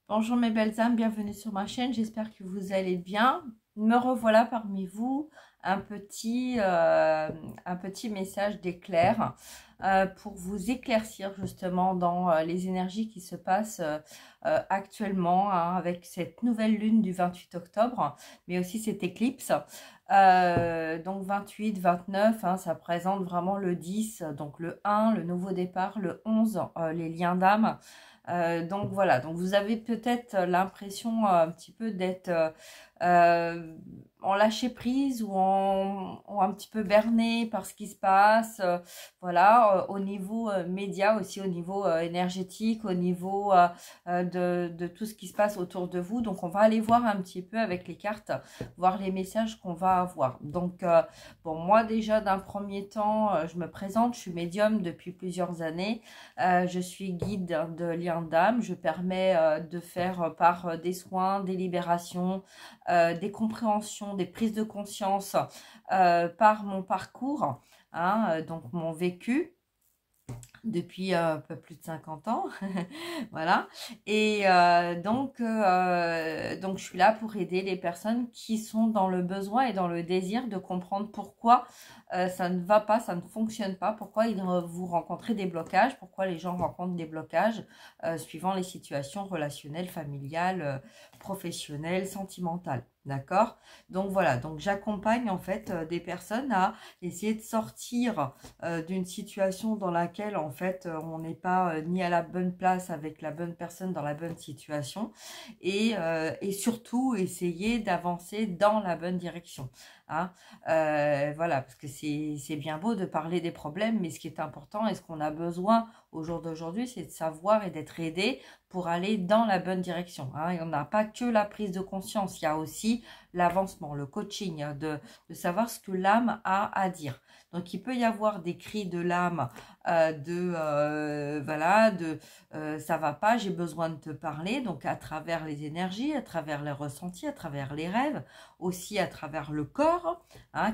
Bonjour mes belles âmes, bienvenue sur ma chaîne, j'espère que vous allez bien. Me revoilà parmi vous, un petit message d'éclair pour vous éclaircir justement dans les énergies qui se passent actuellement avec cette nouvelle lune du 28 octobre, mais aussi cette éclipse. Donc 28, 29, ça présente vraiment le 10, donc le 1, le nouveau départ, le 11, les liens d'âme. Donc voilà, donc vous avez peut-être l'impression un petit peu d'être en lâcher prise ou un petit peu berné par ce qui se passe, voilà, au niveau média, aussi au niveau énergétique, au niveau de tout ce qui se passe autour de vous. Donc on va aller voir un petit peu avec les cartes, voir les messages qu'on va avoir. Donc bon, moi déjà d'un premier temps, je me présente, je suis médium depuis plusieurs années, je suis guide de liens d'âme, je permets de faire par des soins, des libérations, des compréhensions, des prises de conscience par mon parcours, donc mon vécu depuis un peu plus de 50 ans. Voilà. Et donc je suis là pour aider les personnes qui sont dans le besoin et dans le désir de comprendre pourquoi ça ne va pas, ça ne fonctionne pas, pourquoi vous rencontrez des blocages, pourquoi les gens rencontrent des blocages suivant les situations relationnelles, familiales, professionnelles, sentimentales. D'accord? Donc voilà, donc j'accompagne en fait des personnes à essayer de sortir d'une situation dans laquelle en fait on n'est pas ni à la bonne place avec la bonne personne dans la bonne situation et surtout essayer d'avancer dans la bonne direction. Voilà, parce que c'est bien beau de parler des problèmes, mais ce qui est important et ce qu'on a besoin au jour d'aujourd'hui, c'est de savoir et d'être aidé pour aller dans la bonne direction. Et on n'a pas que la prise de conscience, il y a aussi l'avancement, le coaching, de savoir ce que l'âme a à dire. Donc il peut y avoir des cris de l'âme voilà, ça va pas, j'ai besoin de te parler, donc à travers les énergies, à travers les ressentis, à travers les rêves, aussi à travers le corps,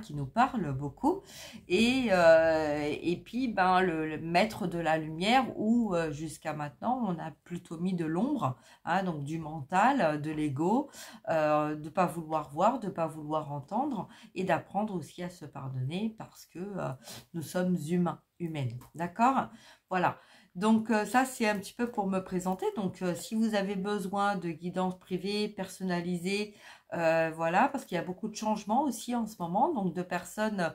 qui nous parle beaucoup, et puis le maître de la lumière où jusqu'à maintenant on a plutôt mis de l'ombre, donc du mental, de l'ego, de pas vouloir voir, de pas vouloir entendre, et d'apprendre aussi à se pardonner parce que nous sommes humaines, d'accord? Voilà, donc ça c'est un petit peu pour me présenter. Donc si vous avez besoin de guidance privée, personnalisée, voilà, parce qu'il y a beaucoup de changements aussi en ce moment, donc de personnes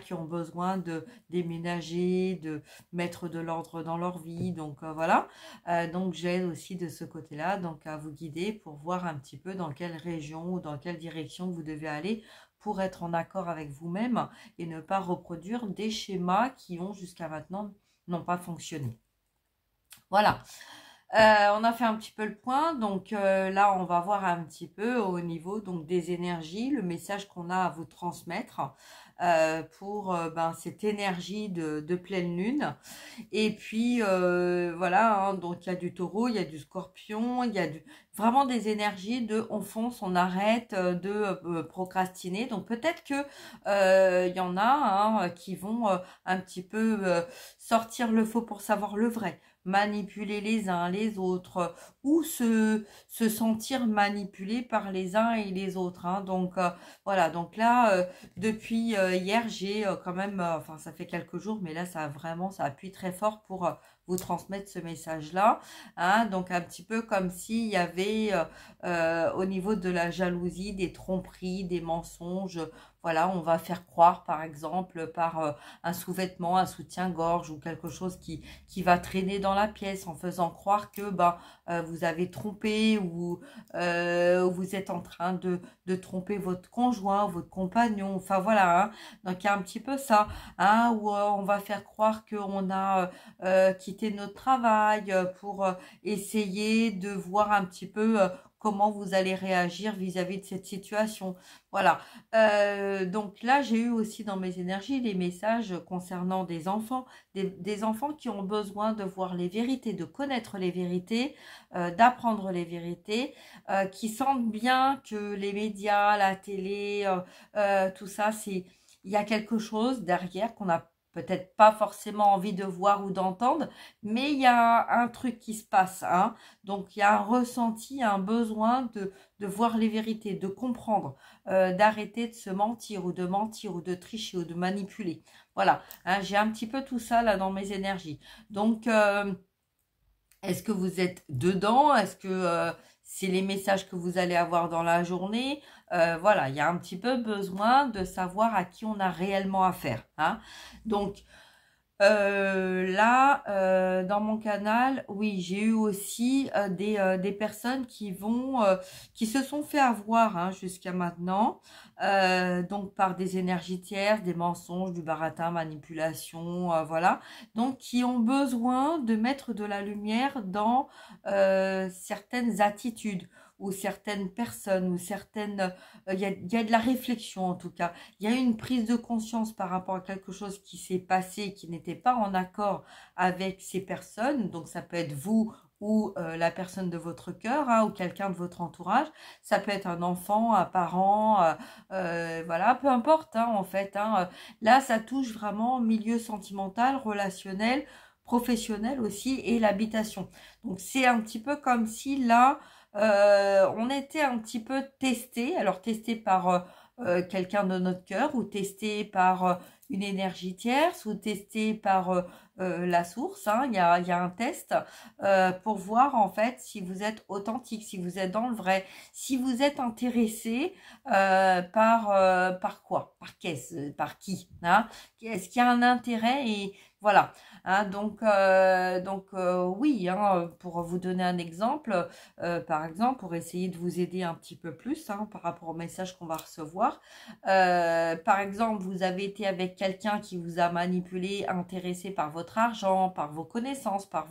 qui ont besoin de déménager, de mettre de l'ordre dans leur vie, donc voilà, donc j'aide aussi de ce côté-là, donc à vous guider pour voir un petit peu dans quelle région ou dans quelle direction vous devez aller pour être en accord avec vous-même et ne pas reproduire des schémas qui ont jusqu'à maintenant n'ont pas fonctionné. Voilà. On a fait un petit peu le point, donc là on va voir un petit peu au niveau donc des énergies, le message qu'on a à vous transmettre pour cette énergie de pleine lune. Et puis voilà, donc il y a du taureau, il y a du scorpion, il y a vraiment des énergies de on fonce, on arrête de procrastiner. Donc peut-être que il y en a qui vont un petit peu sortir le faux pour savoir le vrai, manipuler les uns les autres ou se sentir manipulé par les uns et les autres. Donc voilà, donc là depuis hier j'ai quand même, enfin ça fait quelques jours, mais là ça appuie très fort pour vous transmettre ce message là, donc un petit peu comme s'il y avait au niveau de la jalousie des tromperies, des mensonges. Voilà, on va faire croire par exemple par un sous-vêtement, un soutien-gorge ou quelque chose qui va traîner dans la pièce en faisant croire que vous avez trompé ou vous êtes en train de tromper votre conjoint, votre compagnon, enfin voilà, donc il y a un petit peu ça, où on va faire croire qu'on a quitté notre travail pour essayer de voir un petit peu comment vous allez réagir vis-à-vis de cette situation. Voilà. Donc là, j'ai eu aussi dans mes énergies les messages concernant des enfants, des enfants qui ont besoin de voir les vérités, de connaître les vérités, d'apprendre les vérités, qui sentent bien que les médias, la télé, tout ça, il y a quelque chose derrière qu'on n'a peut-être pas forcément envie de voir ou d'entendre, mais il y a un truc qui se passe, hein. Donc il y a un ressenti, un besoin de voir les vérités, de comprendre, d'arrêter de se mentir ou de tricher ou de manipuler. Voilà, hein, j'ai un petit peu tout ça là dans mes énergies. Donc est-ce que vous êtes dedans? Est-ce que c'est les messages que vous allez avoir dans la journée? Voilà, il y a un petit peu besoin de savoir à qui on a réellement affaire, hein. Donc, là, dans mon canal, oui, j'ai eu aussi des personnes qui se sont fait avoir, hein, jusqu'à maintenant, donc par des énergies tierces, des mensonges, du baratin, manipulation, voilà. Donc, qui ont besoin de mettre de la lumière dans certaines attitudes ou certaines personnes ou certaines... Il y a de la réflexion en tout cas. Il y a une prise de conscience par rapport à quelque chose qui s'est passé, qui n'était pas en accord avec ces personnes. Donc ça peut être vous ou la personne de votre cœur, hein, ou quelqu'un de votre entourage. Ça peut être un enfant, un parent, voilà, peu importe, hein, en fait, hein. Là, ça touche vraiment milieu sentimental, relationnel, professionnel aussi et l'habitation. Donc c'est un petit peu comme si là, on était un petit peu testé, alors testé par quelqu'un de notre cœur ou testé par une énergie tierce ou testé par la source, hein. Il y a un test pour voir en fait si vous êtes authentique, si vous êtes dans le vrai, si vous êtes intéressé par quoi, par qui, hein. Est-ce qu'il y a un intérêt et voilà, hein, donc oui, hein, pour vous donner un exemple, par exemple, pour essayer de vous aider un petit peu plus, hein, par rapport au message qu'on va recevoir. Par exemple, vous avez été avec quelqu'un qui vous a manipulé, intéressé par votre argent, par vos connaissances, par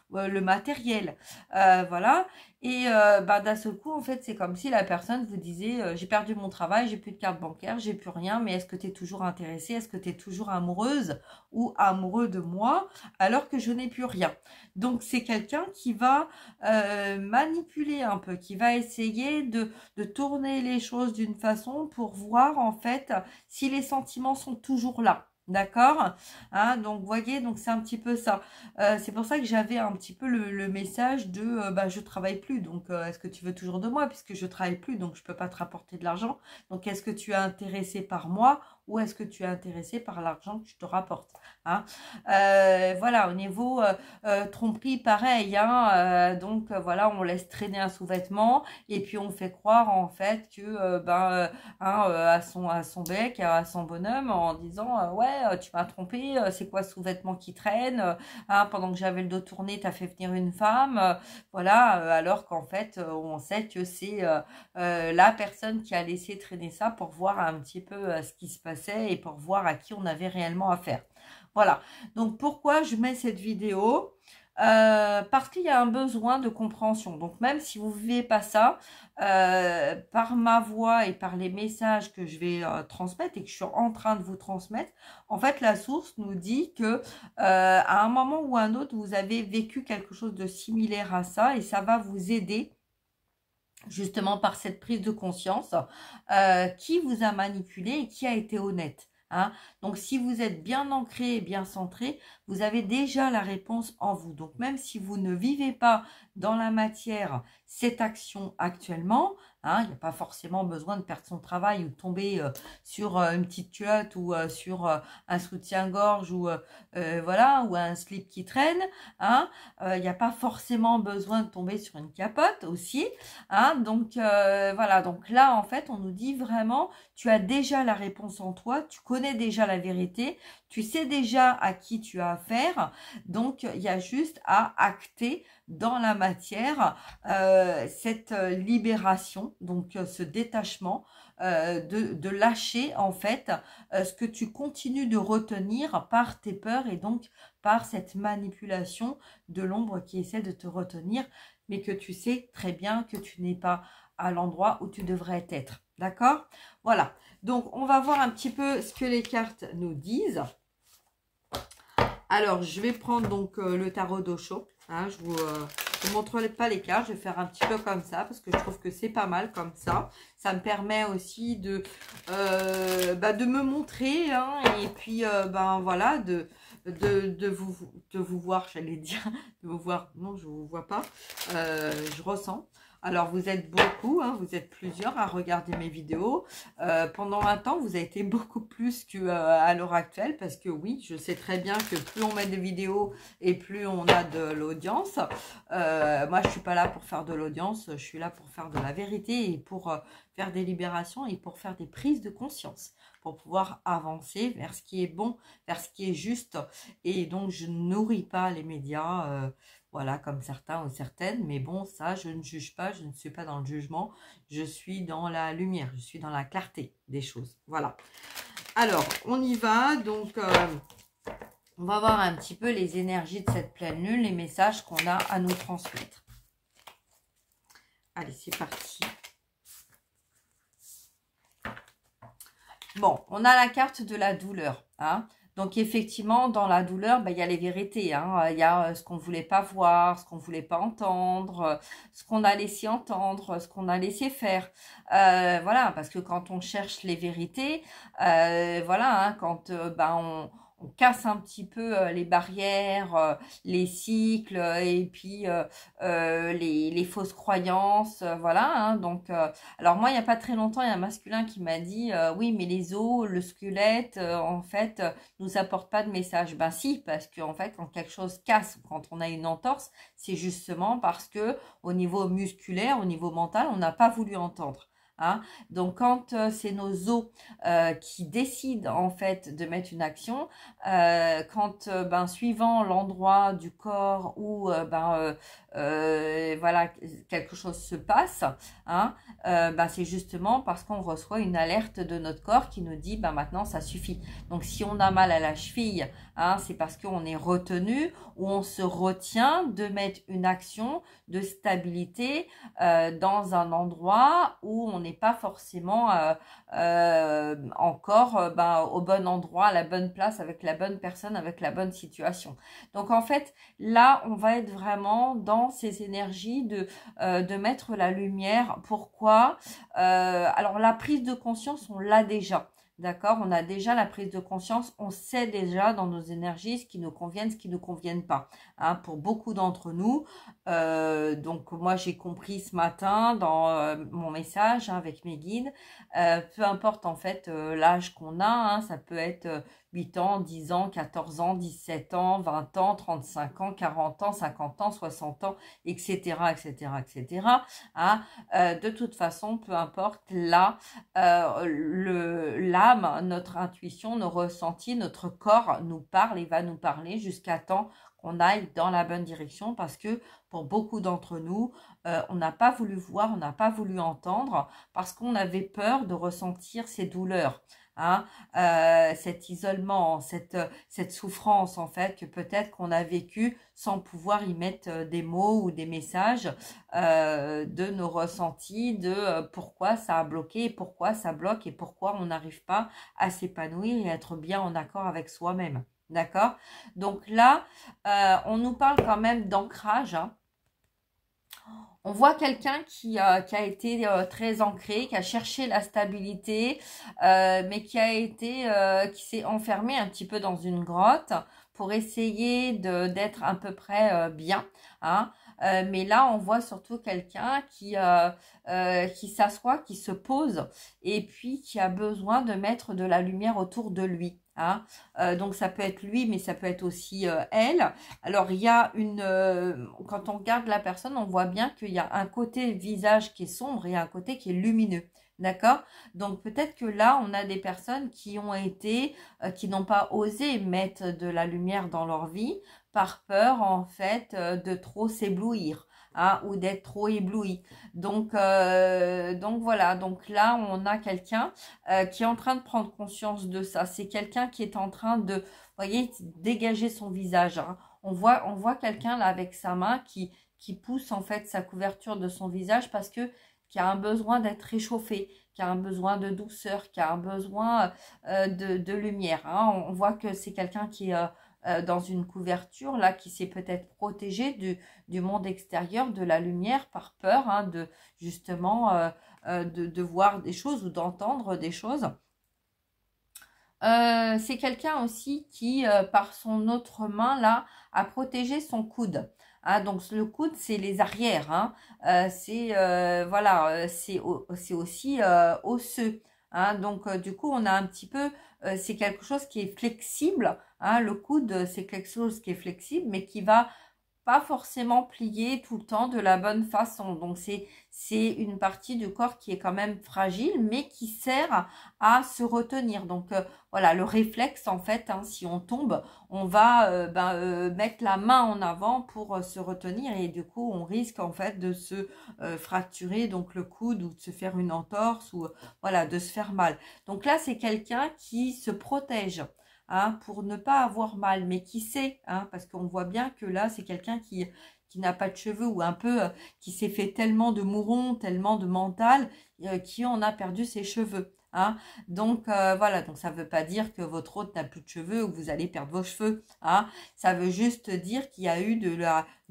le matériel, voilà. Et d'un seul coup, en fait, c'est comme si la personne vous disait j'ai perdu mon travail, j'ai plus de carte bancaire, j'ai plus rien, mais est-ce que tu es toujours intéressée? Est-ce que tu es toujours amoureuse ou amoureux de moi alors que je n'ai plus rien? Donc, c'est quelqu'un qui va manipuler un peu, qui va essayer de tourner les choses d'une façon pour voir en fait si les sentiments sont toujours là. D'accord, hein, donc voyez, donc c'est un petit peu ça. C'est pour ça que j'avais un petit peu le message de je travaille plus, donc est-ce que tu veux toujours de moi puisque je travaille plus, donc je peux pas te rapporter de l'argent. Donc est-ce que tu es intéressé par moi ou est-ce que tu es intéressé par l'argent que je te rapporte, hein. Voilà, au niveau tromperie, pareil, hein, donc voilà, on laisse traîner un sous-vêtement et puis on fait croire en fait que à son bec, à son bonhomme en disant ouais, tu m'as trompé, c'est quoi ce sous-vêtement qui traîne, hein, pendant que j'avais le dos tourné, t'as fait venir une femme, voilà, alors qu'en fait on sait que c'est la personne qui a laissé traîner ça pour voir un petit peu ce qui se passait et pour voir à qui on avait réellement affaire. Voilà, donc pourquoi je mets cette vidéo? Parce qu'il y a un besoin de compréhension. Donc même si vous ne vivez pas ça, par ma voix et par les messages que je vais transmettre et que je suis en train de vous transmettre, en fait la source nous dit que à un moment ou à un autre, vous avez vécu quelque chose de similaire à ça et ça va vous aider justement par cette prise de conscience qui vous a manipulé et qui a été honnête. Hein. Donc, si vous êtes bien ancré et bien centré, vous avez déjà la réponse en vous. Donc, même si vous ne vivez pas dans la matière cette action actuellement, hein, il n'y a pas forcément besoin de perdre son travail ou de tomber sur une petite culotte ou sur un soutien-gorge ou voilà, ou un slip qui traîne. Hein, il n'y a pas forcément besoin de tomber sur une capote aussi. Hein, donc voilà, donc là en fait on nous dit vraiment tu as déjà la réponse en toi, tu connais déjà la vérité, tu sais déjà à qui tu as affaire, donc il y a juste à acter dans la matière cette libération, donc ce détachement, de lâcher en fait ce que tu continues de retenir par tes peurs et donc par cette manipulation de l'ombre qui essaie de te retenir, mais que tu sais très bien que tu n'es pas à l'endroit où tu devrais être. D'accord? Voilà. Donc, on va voir un petit peu ce que les cartes nous disent. Alors, je vais prendre donc le tarot d'Osho. Hein, Je ne montre pas les cartes, je vais faire un petit peu comme ça parce que je trouve que c'est pas mal comme ça. Ça me permet aussi de me montrer, hein, et puis voilà, de vous voir, j'allais dire, de vous voir, non, je ne vous vois pas, je ressens. Alors, vous êtes beaucoup, hein, vous êtes plusieurs à regarder mes vidéos. Pendant un temps, vous avez été beaucoup plus qu'à l'heure actuelle, parce que oui, je sais très bien que plus on met des vidéos et plus on a de l'audience. Moi, je suis pas là pour faire de l'audience, je suis là pour faire de la vérité et pour faire des libérations et pour faire des prises de conscience, pour pouvoir avancer vers ce qui est bon, vers ce qui est juste. Et donc, je ne nourris pas les médias, voilà, comme certains ou certaines, mais bon, ça, je ne juge pas, je ne suis pas dans le jugement, je suis dans la lumière, je suis dans la clarté des choses, voilà. Alors, on y va, donc, on va voir un petit peu les énergies de cette pleine lune, les messages qu'on a à nous transmettre. Allez, c'est parti. Bon, on a la carte de la douleur, hein. Donc, effectivement, dans la douleur, il y a les vérités, hein. Il y a ce qu'on ne voulait pas voir, ce qu'on ne voulait pas entendre, ce qu'on a laissé entendre, ce qu'on a laissé faire. Voilà, parce que quand on cherche les vérités, voilà, hein, quand on casse un petit peu les barrières, les cycles, et puis les fausses croyances, voilà, hein. Donc, alors moi, il n'y a pas très longtemps, il y a un masculin qui m'a dit oui, mais les os, le squelette, en fait, nous apportent pas de message. Ben si, parce que en fait, quand quelque chose casse, quand on a une entorse, c'est justement parce que au niveau musculaire, au niveau mental, on n'a pas voulu entendre. Hein. Donc, quand c'est nos os qui décident en fait de mettre une action, quand suivant l'endroit du corps où voilà, quelque chose se passe, hein, c'est justement parce qu'on reçoit une alerte de notre corps qui nous dit maintenant ça suffit. Donc si on a mal à la cheville, hein, c'est parce qu'on est retenu ou on se retient de mettre une action de stabilité dans un endroit où on n'est pas forcément encore au bon endroit, à la bonne place, avec la bonne personne, avec la bonne situation. Donc en fait, là, on va être vraiment dans ces énergies de mettre la lumière. Pourquoi alors la prise de conscience, on l'a déjà. D'accord, on a déjà la prise de conscience, on sait déjà dans nos énergies ce qui nous convient, ce qui ne nous convient pas. Hein, pour beaucoup d'entre nous, donc moi j'ai compris ce matin dans mon message, hein, avec mes guides, peu importe en fait l'âge qu'on a, hein, ça peut être 8 ans, 10 ans, 14 ans, 17 ans, 20 ans, 35 ans, 40 ans, 50 ans, 60 ans, etc., etc., etc. Hein, de toute façon, peu importe, là, l'âme, notre intuition, nos ressentis, notre corps nous parle et va nous parler jusqu'à temps qu'on aille dans la bonne direction, parce que pour beaucoup d'entre nous, on n'a pas voulu voir, on n'a pas voulu entendre, parce qu'on avait peur de ressentir ces douleurs. Hein, cet isolement, cette souffrance en fait que peut-être qu'on a vécu sans pouvoir y mettre des mots ou des messages de nos ressentis, de pourquoi ça a bloqué, pourquoi ça bloque et pourquoi on n'arrive pas à s'épanouir et à être bien en accord avec soi-même. D'accord? Donc là, on nous parle quand même d'ancrage, hein. On voit quelqu'un qui a été très ancré, qui a cherché la stabilité, mais qui s'est enfermé un petit peu dans une grotte pour essayer d'être à peu près bien. Hein. Mais là, on voit surtout quelqu'un qui s'assoit, qui se pose et puis qui a besoin de mettre de la lumière autour de lui. Hein. Donc ça peut être lui, mais ça peut être aussi elle. Alors il y a quand on regarde la personne, on voit bien qu'il y a un côté visage qui est sombre et un côté qui est lumineux. D'accord? Donc peut-être que là, on a des personnes qui ont été, qui n'ont pas osé mettre de la lumière dans leur vie par peur en fait de trop s'éblouir. Hein, ou d'être trop ébloui. Donc voilà, donc là on a quelqu'un qui est en train de prendre conscience de ça. C'est quelqu'un qui est en train de, vous voyez, dégager son visage. Hein. On voit quelqu'un là avec sa main qui pousse en fait sa couverture de son visage parce que qui a un besoin d'être réchauffé, qui a un besoin de douceur, qui a un besoin de lumière. Hein. On voit que c'est quelqu'un qui est dans une couverture là qui s'est peut-être protégé du monde extérieur, de la lumière par peur hein, de justement de voir des choses ou d'entendre des choses. C'est quelqu'un aussi qui, par son autre main, là, a protégé son coude. Hein, donc le coude, c'est les arrières. Hein. Voilà, c'est aussi osseux. Hein, donc du coup, on a un petit peu, c'est quelque chose qui est flexible. Hein, le coude, c'est quelque chose qui est flexible, mais qui va pas forcément plié tout le temps de la bonne façon. Donc c'est une partie du corps qui est quand même fragile, mais qui sert à se retenir. Donc voilà, le réflexe en fait, hein, si on tombe, on va mettre la main en avant pour se retenir et du coup on risque en fait de se fracturer donc le coude ou de se faire une entorse ou voilà de se faire mal. Donc là c'est quelqu'un qui se protège. Hein, pour ne pas avoir mal, mais qui sait, hein, parce qu'on voit bien que là, c'est quelqu'un qui n'a pas de cheveux ou un peu, qui s'est fait tellement de mourons, tellement de mental, qui en a perdu ses cheveux. Hein. Donc voilà, donc ça ne veut pas dire que votre hôte n'a plus de cheveux ou que vous allez perdre vos cheveux. Hein. Ça veut juste dire qu'il y a eu de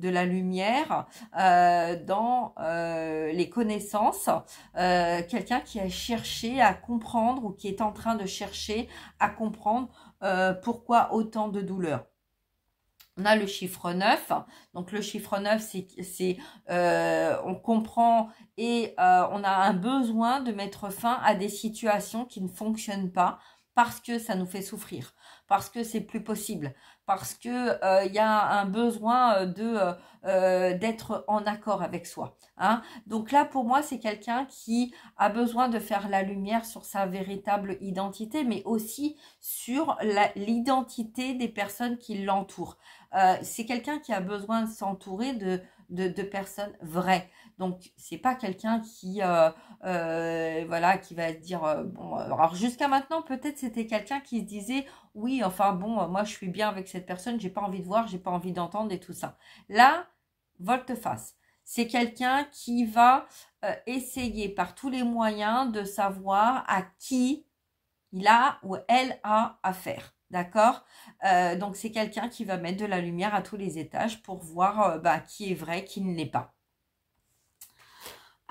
la lumière dans les connaissances. Quelqu'un qui a cherché à comprendre ou qui est en train de chercher à comprendre pourquoi autant de douleur. On a le chiffre 9. Donc le chiffre 9, c'est on comprend et on a un besoin de mettre fin à des situations qui ne fonctionnent pas parce que ça nous fait souffrir, parce que c'est plus possible, parce que y a un besoin d'être en accord avec soi. Hein. Donc là, pour moi, c'est quelqu'un qui a besoin de faire la lumière sur sa véritable identité, mais aussi sur l'identité des personnes qui l'entourent. C'est quelqu'un qui a besoin de s'entourer de personnes vraies. Donc c'est pas quelqu'un qui voilà qui va se dire bon alors jusqu'à maintenant peut-être c'était quelqu'un qui se disait oui enfin bon moi je suis bien avec cette personne, j'ai pas envie de voir, j'ai pas envie d'entendre et tout ça. Là volte-face. C'est quelqu'un qui va essayer par tous les moyens de savoir à qui il a ou elle a affaire. D'accord. Donc c'est quelqu'un qui va mettre de la lumière à tous les étages pour voir qui est vrai, qui ne l'est pas.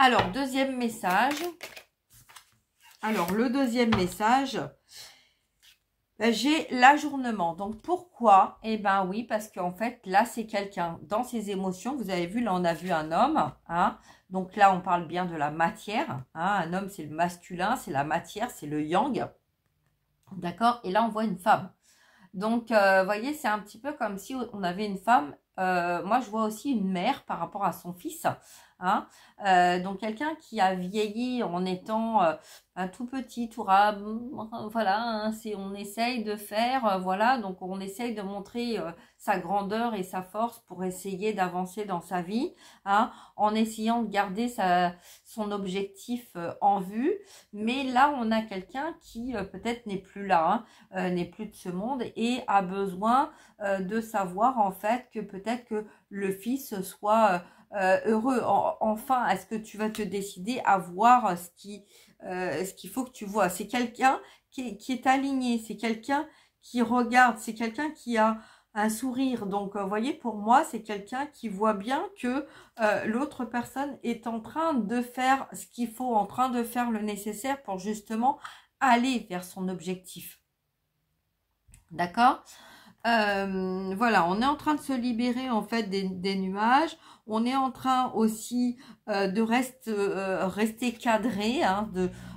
Alors, deuxième message. Alors, le deuxième message, j'ai l'ajournement. Donc, pourquoi? Eh bien, oui, parce qu'en fait, là, c'est quelqu'un dans ses émotions. Vous avez vu, là, on a vu un homme. Hein. Donc, là, on parle bien de la matière. Hein. Un homme, c'est le masculin, c'est la matière, c'est le yang. D'accord. Et là, on voit une femme. Donc, vous voyez, c'est un petit peu comme si on avait une femme. Moi, je vois aussi une mère par rapport à son fils. Hein. Donc, quelqu'un qui a vieilli en étant un tout petit, tout ras. Voilà, hein, on essaye de faire, voilà. Donc, on essaye de montrer sa grandeur et sa force pour essayer d'avancer dans sa vie. Hein, en essayant de garder son objectif en vue. Mais là, on a quelqu'un qui peut-être n'est plus là, hein, n'est plus de ce monde et a besoin de savoir en fait que peut-être que le fils soit heureux. Enfin, est-ce que tu vas te décider à voir ce qu'il faut que tu vois? C'est quelqu'un qui est aligné, c'est quelqu'un qui regarde, c'est quelqu'un qui a un sourire. Donc, vous voyez, pour moi, c'est quelqu'un qui voit bien que l'autre personne est en train de faire ce qu'il faut, en train de faire le nécessaire pour justement aller vers son objectif. D'accord? Voilà, on est en train de se libérer en fait des nuages. On est en train aussi de rester cadré, hein,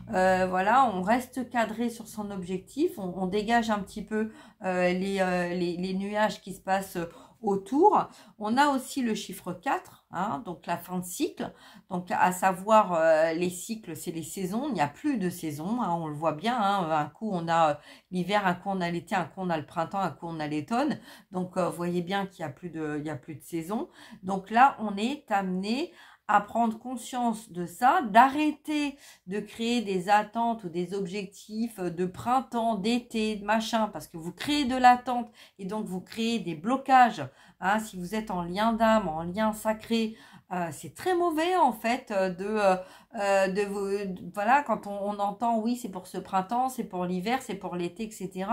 voilà, on reste cadré sur son objectif. On dégage un petit peu les nuages qui se passent autour. On a aussi le chiffre 4, hein, donc la fin de cycle. Donc à savoir les cycles, c'est les saisons. Il n'y a plus de saison, hein, on le voit bien. Hein, un coup on a l'hiver, un coup on a l'été, un coup on a le printemps, un coup on a l'automne. Donc vous voyez bien qu'il n'y a plus de saison. Donc là on est amené à prendre conscience de ça, d'arrêter de créer des attentes ou des objectifs de printemps, d'été, de machin, parce que vous créez de l'attente et donc vous créez des blocages. Hein, si vous êtes en lien d'âme, en lien sacré, c'est très mauvais en fait voilà, quand on entend oui c'est pour ce printemps, c'est pour l'hiver, c'est pour l'été, etc.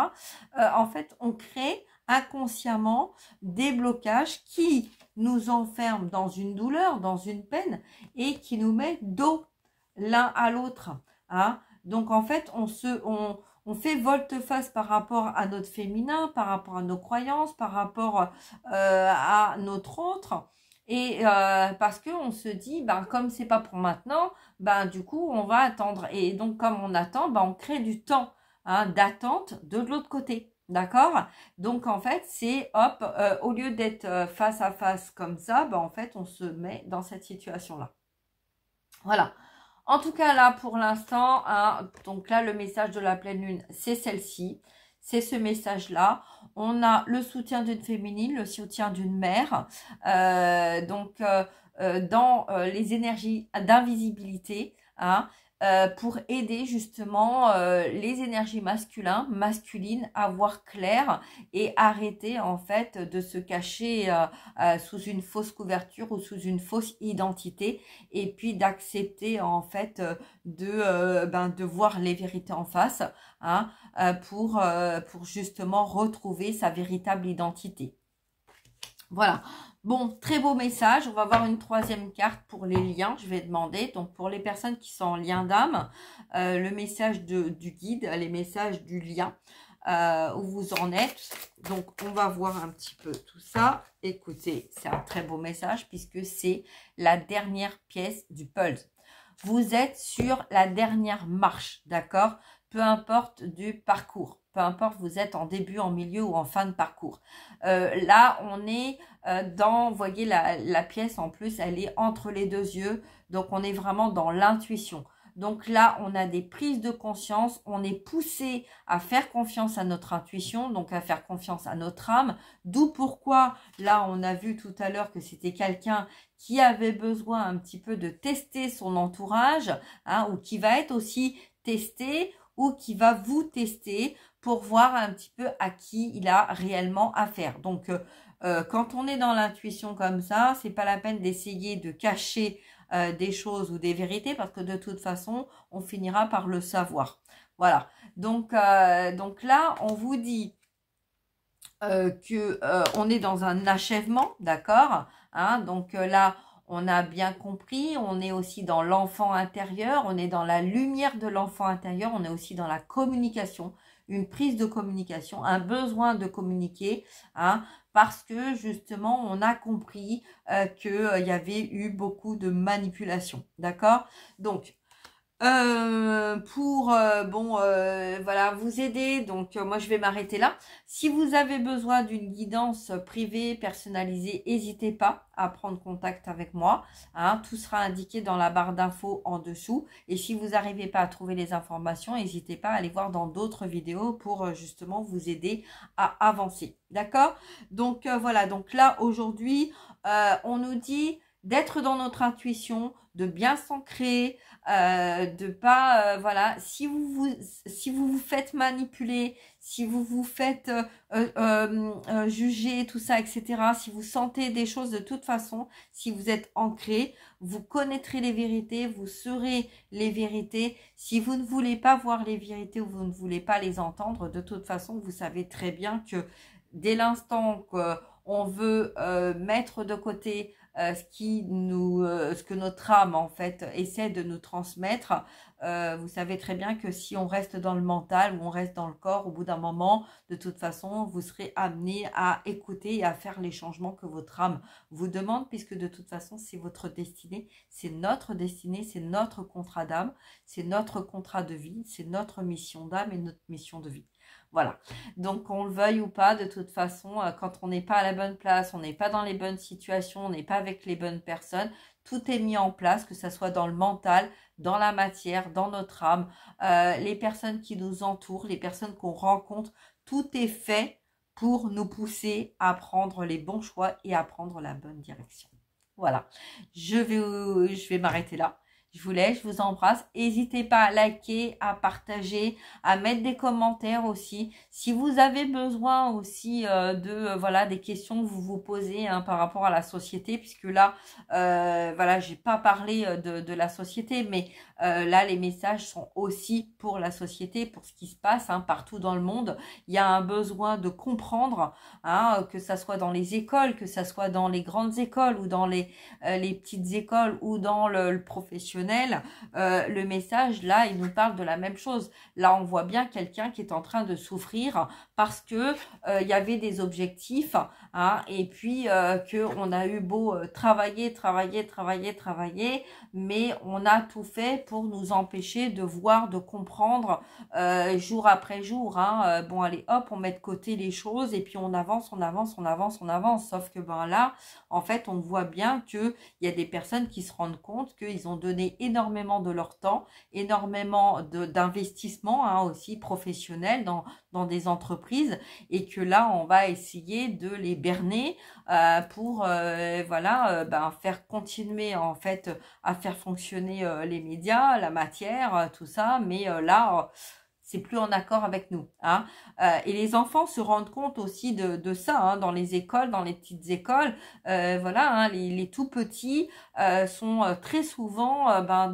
En fait on crée inconsciemment des blocages qui nous enferment dans une douleur, dans une peine et qui nous met dos l'un à l'autre. Hein. Donc en fait, on fait volte-face par rapport à notre féminin, par rapport à nos croyances, par rapport à notre autre. Et parce qu'on se dit, ben, comme c'est pas pour maintenant, ben, du coup, on va attendre. Et donc, comme on attend, ben, on crée du temps hein, d'attente de l'autre côté. D'accord? Donc, en fait, c'est, hop, au lieu d'être face à face comme ça, ben, en fait, on se met dans cette situation-là. Voilà. En tout cas, là, pour l'instant, hein, donc là, le message de la pleine lune, c'est celle-ci. C'est ce message-là. On a le soutien d'une féminine, le soutien d'une mère. Dans les énergies d'invisibilité, hein, pour aider justement les énergies masculines à voir clair et arrêter en fait de se cacher sous une fausse couverture ou sous une fausse identité et puis d'accepter en fait de voir les vérités en face hein, pour justement retrouver sa véritable identité. Voilà. Bon, très beau message. On va voir une troisième carte pour les liens. Je vais demander. Donc, pour les personnes qui sont en lien d'âme, le message du guide, les messages du lien, où vous en êtes. Donc, on va voir un petit peu tout ça. Écoutez, c'est un très beau message puisque c'est la dernière pièce du puzzle. Vous êtes sur la dernière marche, d'accord? Peu importe du parcours. Peu importe, vous êtes en début, en milieu ou en fin de parcours. Là, on est vous voyez, la pièce en plus, elle est entre les deux yeux. Donc, on est vraiment dans l'intuition. Donc là, on a des prises de conscience. On est poussé à faire confiance à notre intuition, donc à faire confiance à notre âme. D'où pourquoi, là, on a vu tout à l'heure que c'était quelqu'un qui avait besoin un petit peu de tester son entourage, hein, ou qui va être aussi testé, ou qui va vous tester pour voir un petit peu à qui il a réellement affaire. Donc, quand on est dans l'intuition comme ça, c'est pas la peine d'essayer de cacher des choses ou des vérités parce que de toute façon, on finira par le savoir. Voilà. Donc là, on vous dit on est dans un achèvement, d'accord hein, donc là, on a bien compris, on est aussi dans l'enfant intérieur, on est dans la lumière de l'enfant intérieur, on est aussi dans la communication, une prise de communication, un besoin de communiquer, hein, parce que justement, on a compris qu'il y avait eu beaucoup de manipulation, d'accord? Donc, voilà, vous aider. Donc, moi, je vais m'arrêter là. Si vous avez besoin d'une guidance privée, personnalisée, n'hésitez pas à prendre contact avec moi. Hein, tout sera indiqué dans la barre d'infos en dessous. Et si vous n'arrivez pas à trouver les informations, n'hésitez pas à aller voir dans d'autres vidéos pour justement vous aider à avancer. D'accord? Donc, voilà. Donc là, aujourd'hui, on nous dit d'être dans notre intuition, de bien s'ancrer, de pas voilà, si vous vous faites manipuler, si vous vous faites juger, tout ça, etc. Si vous sentez des choses de toute façon, si vous êtes ancré, vous connaîtrez les vérités, vous saurez les vérités. Si vous ne voulez pas voir les vérités ou vous ne voulez pas les entendre, de toute façon, vous savez très bien que dès l'instant qu'on veut mettre de côté ce que notre âme en fait essaie de nous transmettre, vous savez très bien que si on reste dans le mental ou on reste dans le corps, au bout d'un moment, de toute façon, vous serez amené à écouter et à faire les changements que votre âme vous demande, puisque de toute façon, c'est votre destinée, c'est notre contrat d'âme, c'est notre contrat de vie, c'est notre mission d'âme et notre mission de vie. Voilà, donc qu'on le veuille ou pas, de toute façon, quand on n'est pas à la bonne place, on n'est pas dans les bonnes situations, on n'est pas avec les bonnes personnes, tout est mis en place, que ce soit dans le mental, dans la matière, dans notre âme, les personnes qui nous entourent, les personnes qu'on rencontre, tout est fait pour nous pousser à prendre les bons choix et à prendre la bonne direction. Voilà, je vais m'arrêter là. Je vous laisse, je vous embrasse. N'hésitez pas à liker, à partager, à mettre des commentaires aussi. Si vous avez besoin aussi voilà, des questions que vous vous posez hein, par rapport à la société, puisque là, voilà, j'ai pas parlé de la société, mais là, les messages sont aussi pour la société, pour ce qui se passe hein, partout dans le monde. Il y a un besoin de comprendre, hein, que ça soit dans les écoles, que ça soit dans les grandes écoles ou dans les petites écoles ou dans le professionnel. Le message là il nous parle de la même chose. Là on voit bien quelqu'un qui est en train de souffrir parce que il y avait des objectifs hein, et puis que on a eu beau travailler, mais on a tout fait pour nous empêcher de voir, de comprendre jour après jour hein. Bon allez hop on met de côté les choses et puis on avance. Sauf que ben là en fait on voit bien que il y a des personnes qui se rendent compte qu'ils ont donné énormément de leur temps, énormément d'investissement hein, aussi professionnel dans des entreprises et que là on va essayer de les berner pour voilà ben, faire continuer en fait à faire fonctionner les médias, la matière, tout ça, mais là c'est plus en accord avec nous. Hein. Et les enfants se rendent compte aussi de ça hein, dans les écoles, dans les petites écoles. Voilà, hein, les tout petits sont très souvent ben,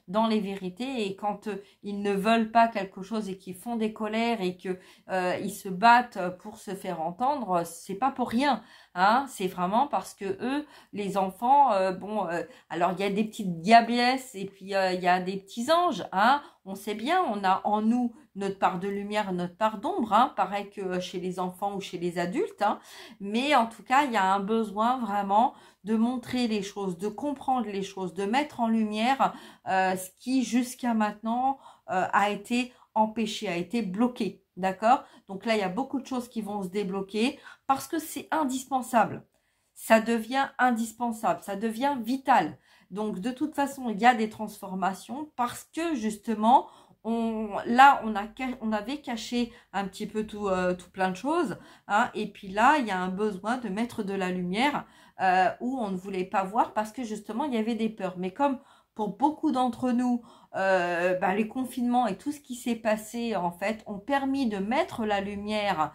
dans les vérités et quand ils ne veulent pas quelque chose et qu'ils font des colères et que ils se battent pour se faire entendre, c'est pas pour rien. Hein, c'est vraiment parce que eux, les enfants, bon, alors il y a des petites diablesses et puis il y a des petits anges. Hein, on sait bien, on a en nous notre part de lumière, notre part d'ombre, hein, pareil que chez les enfants ou chez les adultes. Hein, mais en tout cas, il y a un besoin vraiment de montrer les choses, de comprendre les choses, de mettre en lumière ce qui jusqu'à maintenant a été empêché, a été bloqué. D'accord? Donc là, il y a beaucoup de choses qui vont se débloquer parce que c'est indispensable. Ça devient indispensable, ça devient vital. Donc de toute façon, il y a des transformations parce que justement, on avait caché un petit peu tout plein de choses. Hein, et puis là, il y a un besoin de mettre de la lumière où on ne voulait pas voir parce que justement, il y avait des peurs. Mais comme pour beaucoup d'entre nous, ben, les confinements et tout ce qui s'est passé en fait ont permis de mettre la lumière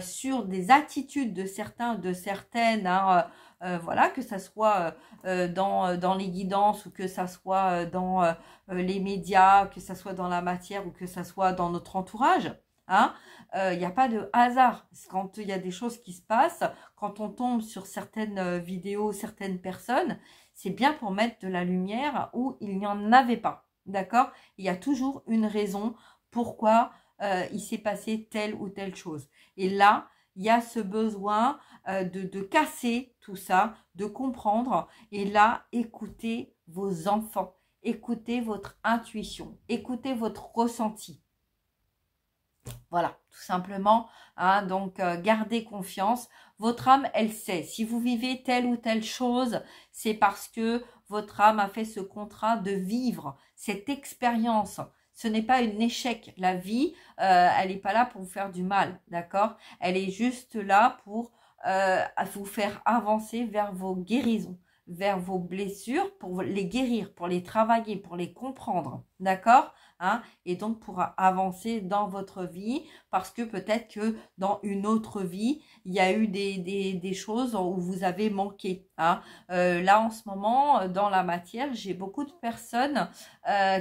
sur des attitudes de certains, de certaines, hein, voilà, que ça soit dans les guidances ou que ça soit dans les médias, que ça soit dans la matière ou que ça soit dans notre entourage. Hein, il n'y a pas de hasard. Quand il y a des choses qui se passent, quand on tombe sur certaines vidéos, certaines personnes, c'est bien pour mettre de la lumière où il n'y en avait pas. D'accord? Il y a toujours une raison pourquoi il s'est passé telle ou telle chose. Et là, il y a ce besoin de casser tout ça, de comprendre. Et là, écoutez vos enfants, écoutez votre intuition, écoutez votre ressenti. Voilà, tout simplement. Hein, donc, gardez confiance. Votre âme, elle sait. Si vous vivez telle ou telle chose, c'est parce que votre âme a fait ce contrat de vivre cette expérience. Ce n'est pas un échec. La vie, elle n'est pas là pour vous faire du mal, d'accord? Elle est juste là pour vous faire avancer vers vos guérisons, vers vos blessures, pour les guérir, pour les travailler, pour les comprendre, d'accord? Hein, et donc pour avancer dans votre vie, parce que peut-être que dans une autre vie, il y a eu des choses où vous avez manqué. Hein. Là en ce moment, dans la matière, j'ai beaucoup de personnes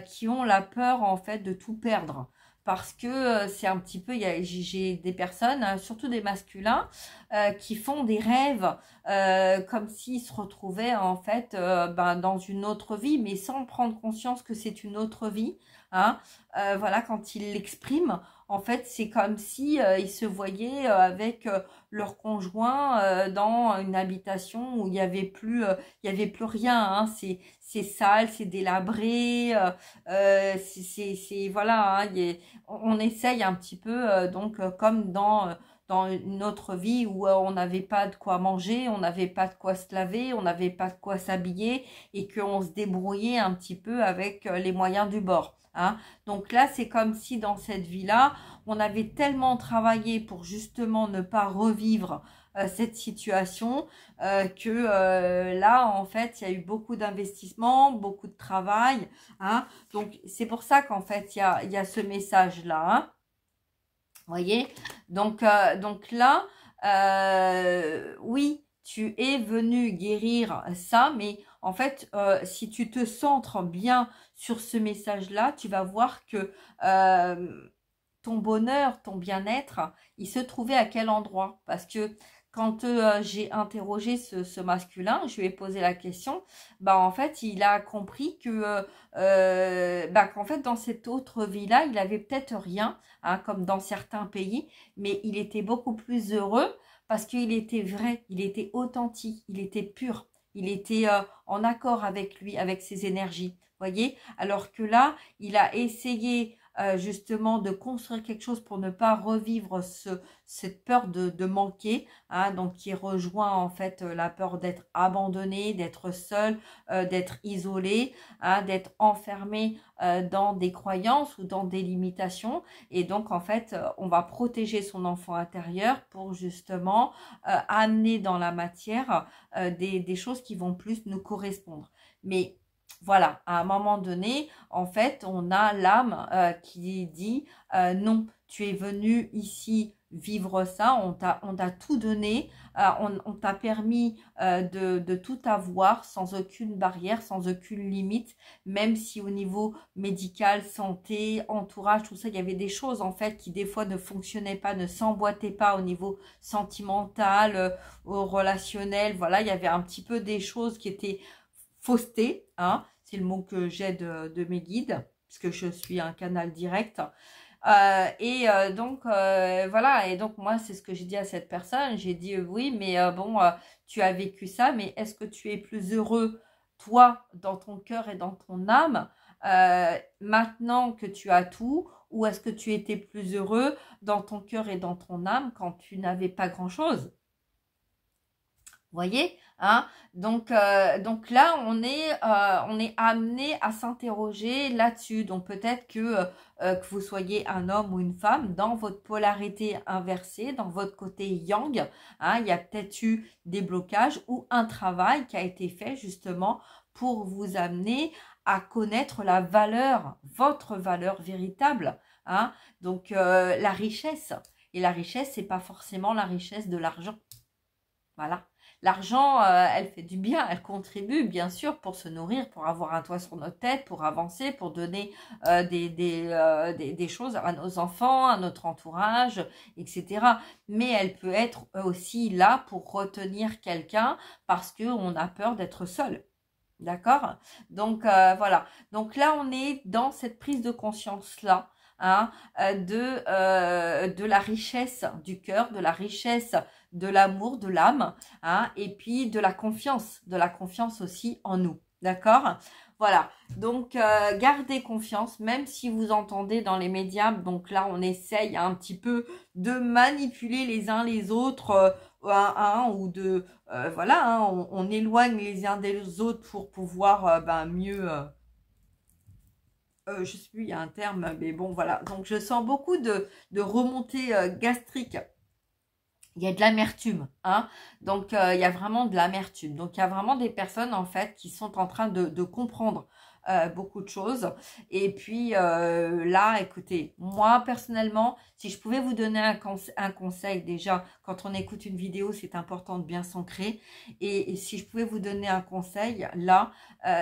qui ont la peur en fait de tout perdre. Parce que c'est un petit peu, j'ai des personnes, surtout des masculins, qui font des rêves comme s'ils se retrouvaient en fait ben, dans une autre vie, mais sans prendre conscience que c'est une autre vie. Hein, voilà, quand ils l'expriment, en fait, c'est comme si ils se voyaient avec leur conjoint dans une habitation où il y avait plus rien. Hein, c'est sale, c'est délabré, c'est voilà. Hein, on essaye un petit peu donc comme dans une autre vie où on n'avait pas de quoi manger, on n'avait pas de quoi se laver, on n'avait pas de quoi s'habiller et qu'on se débrouillait un petit peu avec les moyens du bord. Hein. Donc là, c'est comme si dans cette vie-là, on avait tellement travaillé pour justement ne pas revivre cette situation, là, en fait, il y a eu beaucoup d'investissement, beaucoup de travail, hein. Donc, c'est pour ça qu'en fait, il y a ce message-là, hein. Voyez, donc là, oui, tu es venu guérir ça, mais en fait, si tu te centres bien sur ce message-là, tu vas voir que ton bonheur, ton bien-être, il se trouvait à quel endroit? Parce que quand j'ai interrogé ce masculin, je lui ai posé la question, bah en fait, il a compris que bah, qu'en fait, dans cette autre vie-là, il avait peut-être rien, hein, comme dans certains pays, mais il était beaucoup plus heureux parce qu'il était vrai, il était authentique, il était pur, il était en accord avec lui, avec ses énergies. Voyez, alors que là, il a essayé justement de construire quelque chose pour ne pas revivre cette peur de manquer, hein, donc qui rejoint en fait la peur d'être abandonné, d'être seul, d'être isolé, hein, d'être enfermé dans des croyances ou dans des limitations. Et donc en fait, on va protéger son enfant intérieur pour justement amener dans la matière des choses qui vont plus nous correspondre. Mais voilà, à un moment donné, en fait, on a l'âme qui dit non, tu es venu ici vivre ça, on t'a tout donné, on t'a permis de tout avoir sans aucune barrière, sans aucune limite, même si au niveau médical, santé, entourage, tout ça, il y avait des choses en fait qui des fois ne fonctionnaient pas, ne s'emboîtaient pas au niveau sentimental, au relationnel, voilà, il y avait un petit peu des choses qui étaient fausseté, hein, c'est le mot que j'ai de mes guides, parce que je suis un canal direct. Donc, voilà, et donc moi, c'est ce que j'ai dit à cette personne. J'ai dit, oui, mais bon, tu as vécu ça, mais est-ce que tu es plus heureux, toi, dans ton cœur et dans ton âme, maintenant que tu as tout, ou est-ce que tu étais plus heureux dans ton cœur et dans ton âme quand tu n'avais pas grand-chose? Voyez, hein? Donc là, on est amené à s'interroger là-dessus. Donc peut-être que vous soyez un homme ou une femme, dans votre polarité inversée, dans votre côté yang, hein, il y a peut-être eu des blocages ou un travail qui a été fait justement pour vous amener à connaître la valeur, votre valeur véritable, hein? Donc la richesse. Et la richesse, c'est pas forcément la richesse de l'argent. Voilà. L'argent, elle fait du bien, elle contribue bien sûr pour se nourrir, pour avoir un toit sur notre tête, pour avancer, pour donner des choses à nos enfants, à notre entourage, etc. Mais elle peut être aussi là pour retenir quelqu'un parce qu'on a peur d'être seul. D'accord? Donc voilà. Donc là, on est dans cette prise de conscience-là. Hein, de la richesse du cœur, de la richesse de l'amour, de l'âme, hein, et puis de la confiance aussi en nous, d'accord? Voilà, donc gardez confiance, même si vous entendez dans les médias, donc là on essaye un petit peu de manipuler les uns les autres, ou de, voilà, hein, on éloigne les uns des autres pour pouvoir mieux... je sais plus, il y a un terme, mais bon, voilà. Donc, je sens beaucoup de remontées gastriques. Il y a de l'amertume, hein. Donc, il y a vraiment de l'amertume. Donc, il y a vraiment des personnes, en fait, qui sont en train de comprendre beaucoup de choses. Et puis, là, écoutez, moi, personnellement, si je pouvais vous donner un conseil, déjà, quand on écoute une vidéo, c'est important de bien s'ancrer. Et si je pouvais vous donner un conseil, là,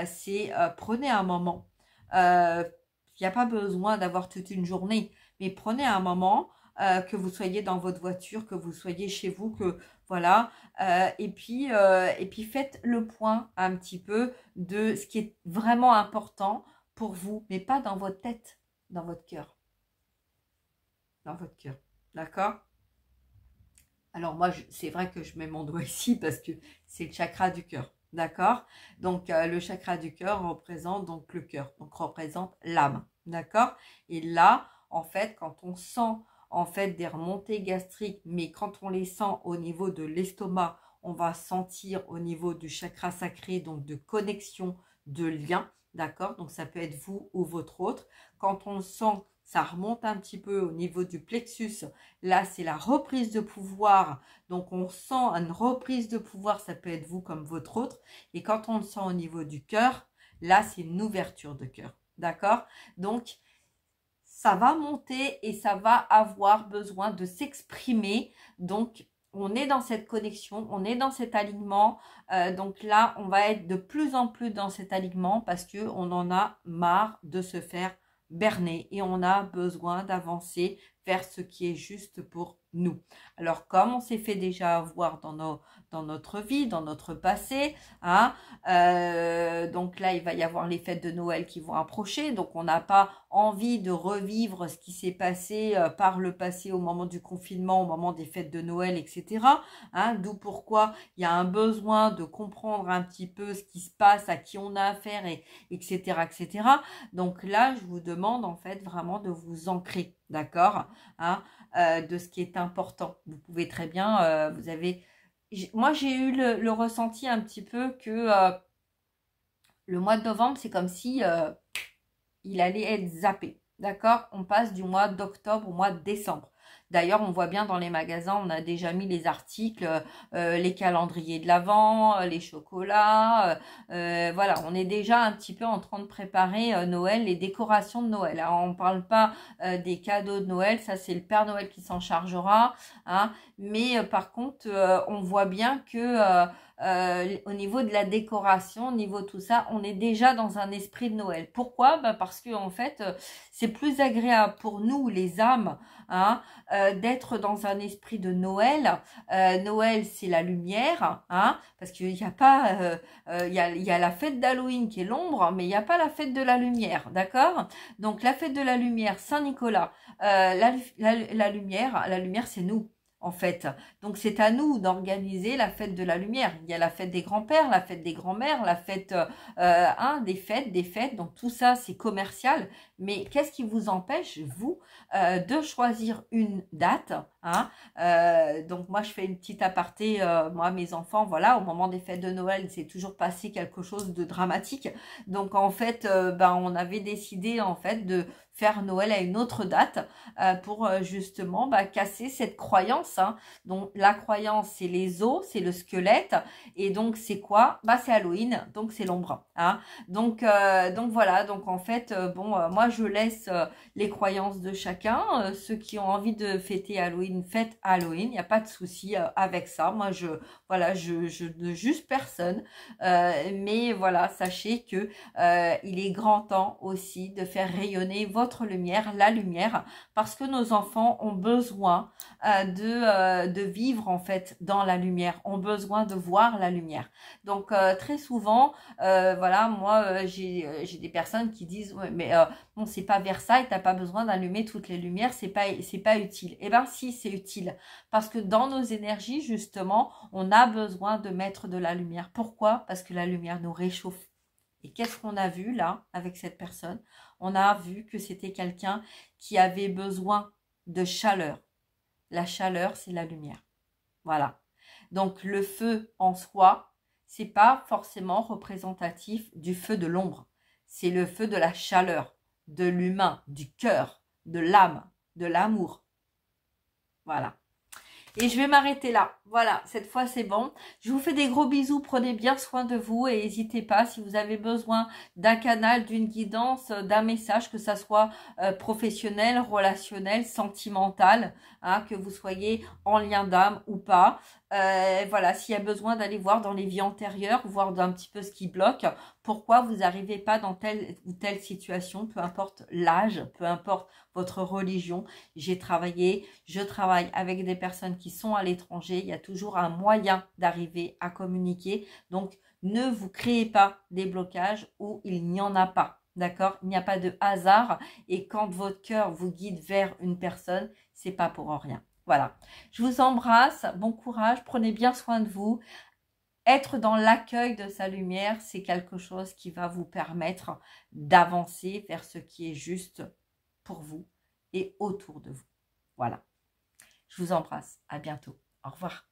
c'est prenez un moment. Il n'y a pas besoin d'avoir toute une journée, mais prenez un moment, que vous soyez dans votre voiture, que vous soyez chez vous, que voilà, et puis faites le point un petit peu de ce qui est vraiment important pour vous, mais pas dans votre tête, dans votre cœur, d'accord? Alors moi, c'est vrai que je mets mon doigt ici parce que c'est le chakra du cœur. D'accord? Donc, le chakra du cœur représente donc le cœur, donc représente l'âme. D'accord? Et là, en fait, quand on sent en fait des remontées gastriques, mais quand on les sent au niveau de l'estomac, on va sentir au niveau du chakra sacré, donc de connexion, de lien. D'accord? Donc, ça peut être vous ou votre autre. Quand on sent ça remonte un petit peu au niveau du plexus. Là, c'est la reprise de pouvoir. Donc, on sent une reprise de pouvoir. Ça peut être vous comme votre autre. Et quand on le sent au niveau du cœur, là, c'est une ouverture de cœur. D'accord? Donc, ça va monter et ça va avoir besoin de s'exprimer. Donc, on est dans cette connexion, on est dans cet alignement. Donc là, on va être de plus en plus dans cet alignement parce qu'on en a marre de se faire berner et on a besoin d'avancer vers ce qui est juste pour nous. Alors, comme on s'est fait déjà avoir dans notre vie, dans notre passé, hein, donc là, il va y avoir les fêtes de Noël qui vont approcher. Donc, on n'a pas envie de revivre ce qui s'est passé par le passé au moment du confinement, au moment des fêtes de Noël, etc. Hein, d'où pourquoi il y a un besoin de comprendre un petit peu ce qui se passe, à qui on a affaire, etc., etc. Donc là, je vous demande en fait vraiment de vous ancrer, d'accord, hein, de ce qui est important. Vous pouvez très bien, moi j'ai eu le ressenti un petit peu que le mois de novembre, c'est comme si il allait être zappé. D'accord? On passe du mois d'octobre au mois de décembre. D'ailleurs, on voit bien dans les magasins, on a déjà mis les articles, les calendriers de l'Avent, les chocolats. Voilà, on est déjà un petit peu en train de préparer Noël, les décorations de Noël. Alors, on ne parle pas des cadeaux de Noël, ça c'est le Père Noël qui s'en chargera. Hein, mais par contre, on voit bien que au niveau de la décoration, au niveau de tout ça, on est déjà dans un esprit de Noël. Pourquoi? Parce que en fait, c'est plus agréable pour nous, les âmes, hein, d'être dans un esprit de Noël. Noël, c'est la lumière, hein, parce qu'il n'y a pas, il y a la fête d'Halloween qui est l'ombre, mais il n'y a pas la fête de la lumière, d'accord? Donc la fête de la lumière, Saint-Nicolas, la lumière, c'est nous. En fait, donc c'est à nous d'organiser la fête de la lumière. Il y a la fête des grands-pères, la fête des grands-mères, la fête des fêtes. Donc tout ça, c'est commercial. Mais qu'est-ce qui vous empêche, vous, de choisir une date, hein? Donc moi, je fais une petite aparté. Moi, mes enfants, voilà, au moment des fêtes de Noël, il s'est toujours passé quelque chose de dramatique. Donc en fait, on avait décidé en fait de faire Noël à une autre date pour justement casser cette croyance. Hein. Donc la croyance, c'est les os, c'est le squelette. Et donc c'est quoi? C'est Halloween, donc c'est l'ombre. Hein. Donc voilà, donc en fait, moi je laisse les croyances de chacun. Ceux qui ont envie de fêter Halloween, fête Halloween, il n'y a pas de souci avec ça. Moi je ne juge personne. Mais voilà, sachez que il est grand temps aussi de faire rayonner votre lumière, la lumière, parce que nos enfants ont besoin de vivre en fait dans la lumière, ont besoin de voir la lumière. Donc très souvent, voilà, moi j'ai des personnes qui disent ouais, mais bon, c'est pas Versailles, t'as pas besoin d'allumer toutes les lumières, c'est pas utile. Eh ben si, c'est utile, parce que dans nos énergies justement, on a besoin de mettre de la lumière. Pourquoi? Parce que la lumière nous réchauffe. Et qu'est-ce qu'on a vu là avec cette personne? On a vu que c'était quelqu'un qui avait besoin de chaleur. La chaleur, c'est la lumière. Voilà. Donc le feu en soi, c'est pas forcément représentatif du feu de l'ombre. C'est le feu de la chaleur, de l'humain, du cœur, de l'âme, de l'amour. Voilà. Et je vais m'arrêter là. Voilà, cette fois c'est bon. Je vous fais des gros bisous. Prenez bien soin de vous et n'hésitez pas si vous avez besoin d'un canal, d'une guidance, d'un message, que ça soit professionnel, relationnel, sentimental, hein, que vous soyez en lien d'âme ou pas. Voilà, s'il y a besoin d'aller voir dans les vies antérieures, voir d'un petit peu ce qui bloque, pourquoi vous n'arrivez pas dans telle ou telle situation, peu importe l'âge, peu importe votre religion. Je travaille avec des personnes qui sont à l'étranger. Il y a toujours un moyen d'arriver à communiquer. Donc, ne vous créez pas des blocages où il n'y en a pas. D'accord? Il n'y a pas de hasard. Et quand votre cœur vous guide vers une personne, c'est pas pour rien. Voilà. Je vous embrasse. Bon courage. Prenez bien soin de vous. Être dans l'accueil de sa lumière, c'est quelque chose qui va vous permettre d'avancer vers ce qui est juste pour vous et autour de vous. Voilà. Je vous embrasse. À bientôt. Au revoir.